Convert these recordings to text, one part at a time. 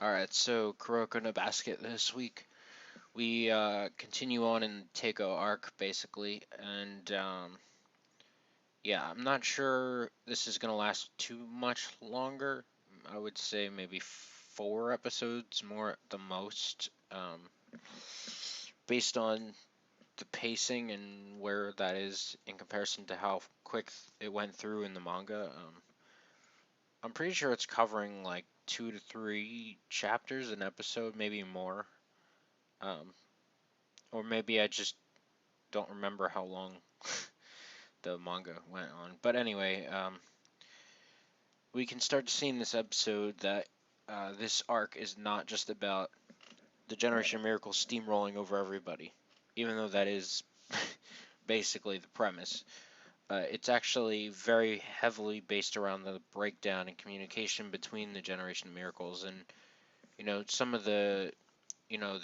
Alright, so Kuroko no Basket this week. We continue on in the Teiko arc, basically, and yeah, I'm not sure this is gonna last too much longer. I would say maybe 4 episodes more at the most, based on the pacing and where that is in comparison to how quick it went through in the manga. I'm pretty sure it's covering like 2 to 3 chapters an episode, maybe more. Um, or maybe I just don't remember how long the manga went on. But anyway, we can start to see in this episode that this arc is not just about the Generation of Miracles steamrolling over everybody, even though that is basically the premise. It's actually very heavily based around the breakdown and communication between the Generation of Miracles, and some of the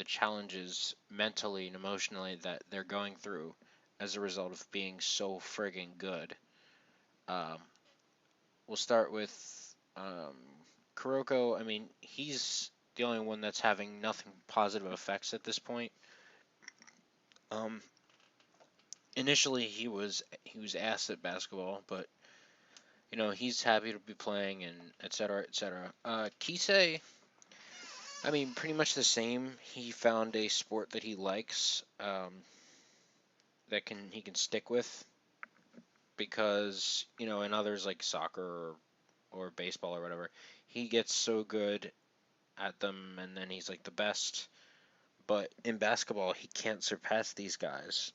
challenges mentally and emotionally that they're going through as a result of being so friggin' good. Um, we'll start with Kuroko. I mean, he's the only one that's having nothing positive effects at this point. Um, initially, he was asked at basketball, but he's happy to be playing and etc. etc. Kisei, I mean, pretty much the same. He found a sport that he likes, that he can stick with, because in others like soccer or baseball or whatever, he gets so good at them and then he's like the best. But in basketball, he can't surpass these guys.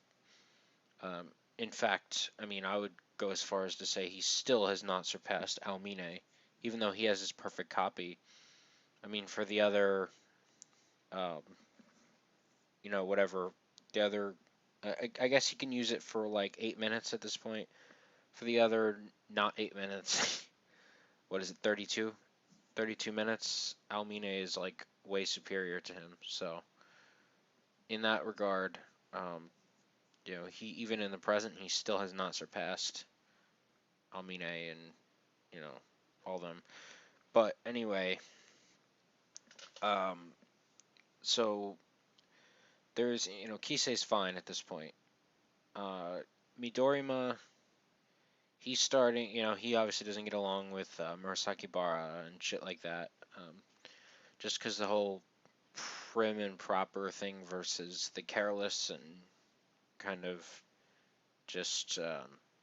Um, in fact, I mean, I would go as far as to say he still has not surpassed Almine, even though he has his perfect copy. I mean, for the other, um, whatever, the other, I guess he can use it for like 8 minutes at this point. For the other, not 8 minutes, what is it, 32? 32 minutes, Almine is like way superior to him. So in that regard, he, even in the present, he still has not surpassed Almine and you know all them. But anyway, um, so there's Kisei's fine at this point. Uh, Midorima, he's starting. He obviously doesn't get along with Murasaki Bara and shit like that. Just because the whole prim and proper thing versus the careless and kind of just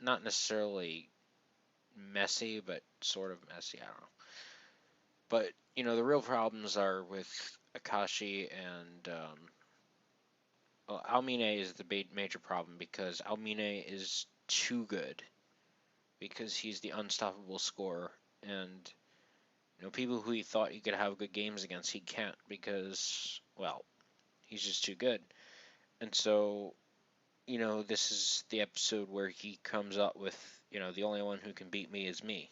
not necessarily messy, but sort of messy. I don't know. But the real problems are with Akashi and well, Almine is the major problem because Almine is too good because he's the unstoppable scorer, and people who he thought he could have good games against, he can't because, well, he's just too good. And so this is the episode where he comes up with, the only one who can beat me is me.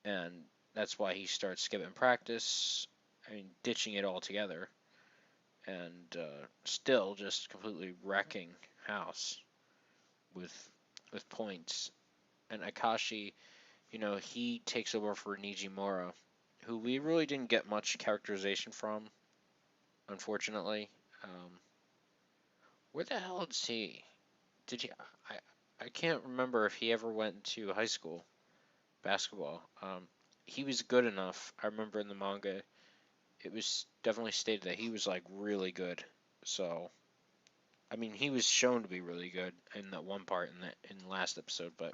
And that's why he starts skipping practice, I mean, ditching it altogether, and still just completely wrecking house with points. And Akashi, he takes over for Nijimura, who we really didn't get much characterization from, unfortunately. Um, where the hell is he? Did he? I can't remember if he ever went to high school basketball. He was good enough. I remember in the manga, it was definitely stated that he was like really good. So, I mean, he was shown to be really good in that one part in the last episode. But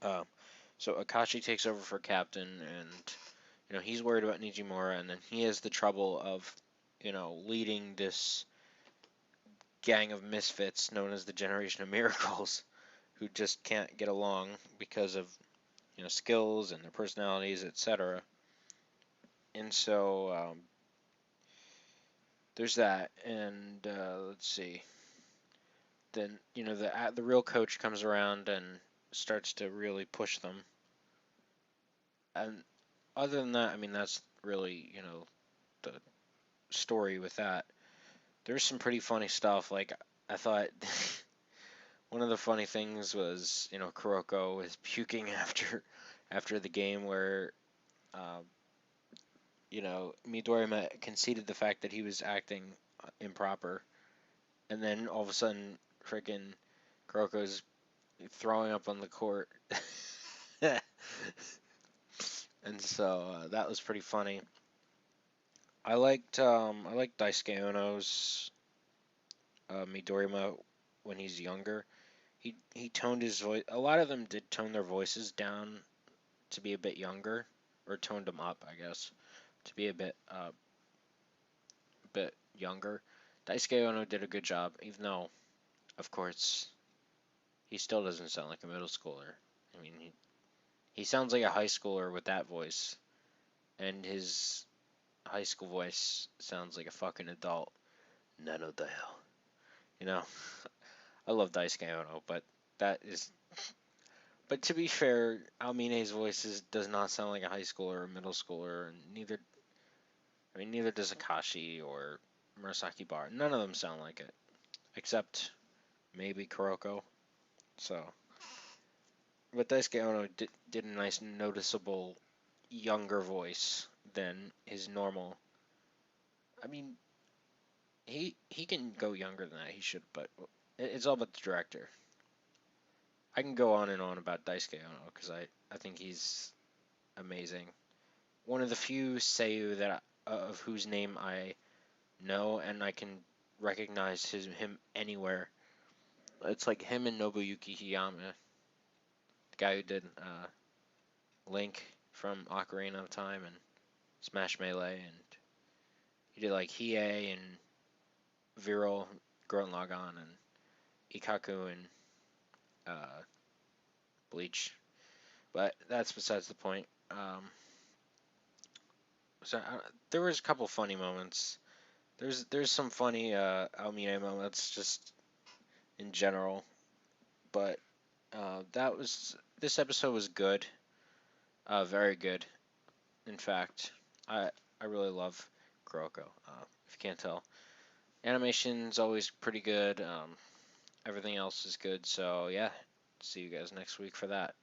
uh, so Akashi takes over for captain, and he's worried about Nijimura, and then he has the trouble of leading this gang of misfits known as the Generation of Miracles, who just can't get along because of skills and their personalities, etc. And so there's that, and let's see. Then the real coach comes around and starts to really push them. And other than that, I mean that's really the story with that. There's some pretty funny stuff. Like I thought one of the funny things was Kuroko is puking after the game where uh, Midorima conceded the fact that he was acting improper, and then all of a sudden, freaking Kuroko's throwing up on the court, and so that was pretty funny. I liked Daisuke Ono's Midorima when he's younger. He toned his voice. A lot of them did tone their voices down to be a bit younger, or toned them up, I guess, to be a bit younger. Daisuke Ono did a good job, even though, of course, he still doesn't sound like a middle schooler. I mean, he sounds like a high schooler with that voice, and his high school voice sounds like a fucking adult. None of the hell. You know, I love Daisuke Ono, but that is. But to be fair, Almine's does not sound like a high schooler or a middle schooler, and neither does Akashi or Murasaki Bar. None of them sound like it, except maybe Kuroko. So, but Daisuke Ono did a nice, noticeable, younger voice than his normal. I mean, he can go younger than that. He should, but it's all about the director. I can go on and on about Daisuke Ono because I think he's amazing. One of the few Seiyu of whose name I know and I can recognize him anywhere. It's like him and Nobuyuki Hiyama, the guy who did Link from Ocarina of Time and Smash Melee, and he did like Hiei and Viral, Gurren Lagann, and Ikaku and uh, Bleach. But that's besides the point. So there was a couple funny moments. There's some funny Almine moments just in general, but this episode was good, very good. In fact, I really love Kuroko. If you can't tell, animation's always pretty good. Everything else is good. So yeah, see you guys next week for that.